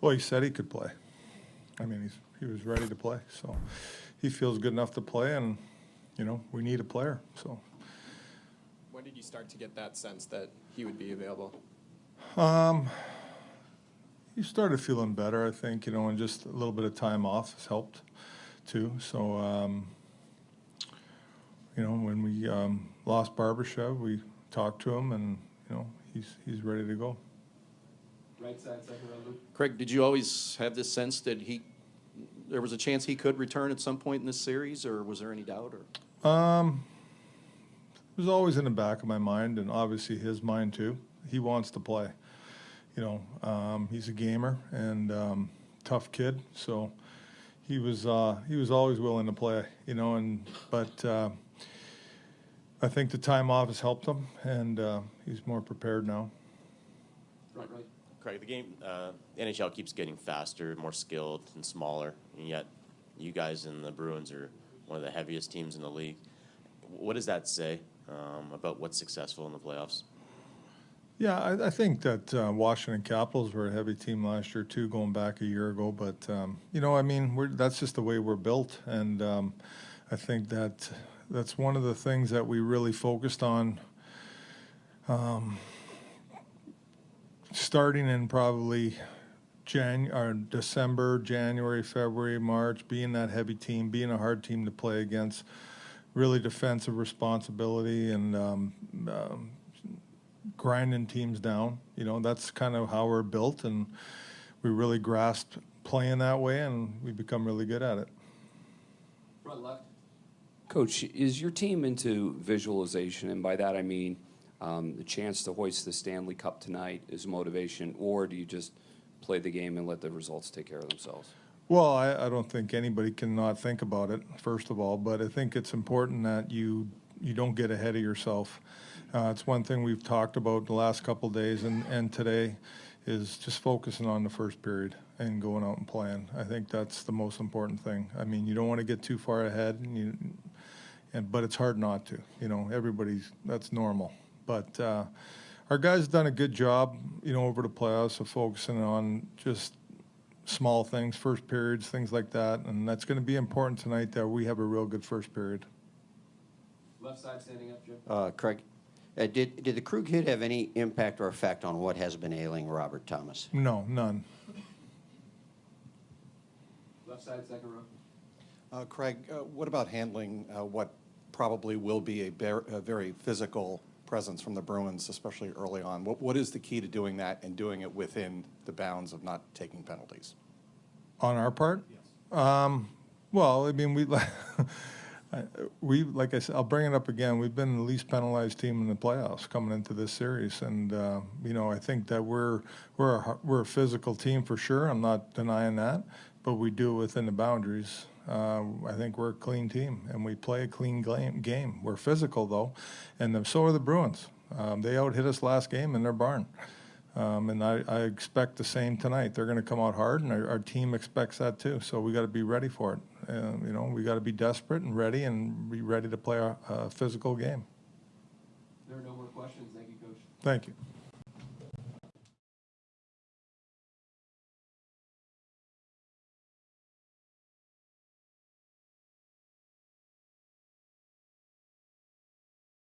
Well, he said he could play. I mean, he was ready to play, so he feels good enough to play, and you know, we need a player. So. When did you start to get that sense that he would be available? He started feeling better, I think, you know, and just a little bit of time off has helped too. So, you know, when we lost Barbashev, we talked to him, and you know, he's ready to go. Right side, second row, Luke. Craig, did you always have this sense that there was a chance he could return at some point in this series, or was there any doubt? Or It was always in the back of my mind, and obviously his mind too. He wants to play. You know, he's a gamer and tough kid, so he was always willing to play. You know, but I think the time off has helped him, and he's more prepared now. Right. Craig, the game, NHL keeps getting faster, more skilled, and smaller, and yet you guys in the Bruins are one of the heaviest teams in the league. What does that say about what's successful in the playoffs? Yeah, I think that Washington Capitals were a heavy team last year too, going back a year ago. But you know, I mean, that's just the way we're built, and I think that's one of the things that we really focused on. Starting in probably December, January, February, March, being that heavy team, being a hard team to play against, really defensive responsibility, and grinding teams down. You know, that's kind of how we're built, and we really grasped playing that way, and we become really good at it. Front left. Coach, is your team into visualization? And by that I mean the chance to hoist the Stanley Cup tonight is motivation, or do you just play the game and let the results take care of themselves? Well, I don't think anybody can not think about it, first of all, but I think it's important that you don't get ahead of yourself. It's one thing we've talked about the last couple of days and today is just focusing on the first period and going out and playing. I think that's the most important thing. I mean, you don't want to get too far ahead, but it's hard not to. You know, that's normal. But our guys have done a good job, you know, over the playoffs of focusing on just small things, first periods, things like that, and that's going to be important tonight that we have a real good first period. Left side standing up, Jim. Craig, did the Krug hit have any impact or effect on what has been ailing Robert Thomas? No, none. Left side, second row. Craig, what about handling what probably will be a very physical presence from the Bruins, especially early on? What is the key to doing that and doing it within the bounds of not taking penalties? On our part? Yes. Well, I mean, we like I said, I'll bring it up again. We've been the least penalized team in the playoffs coming into this series, and you know, I think that we're a physical team for sure. I'm not denying that, but we do it within the boundaries. I think we're a clean team, and we play a clean game. We're physical, though, and so are the Bruins. They out-hit us last game in their barn, and I expect the same tonight. They're going to come out hard, and our team expects that too, so we got to be ready for it. You know, we got to be desperate and be ready to play a physical game. There are no more questions. Thank you, Coach. Thank you.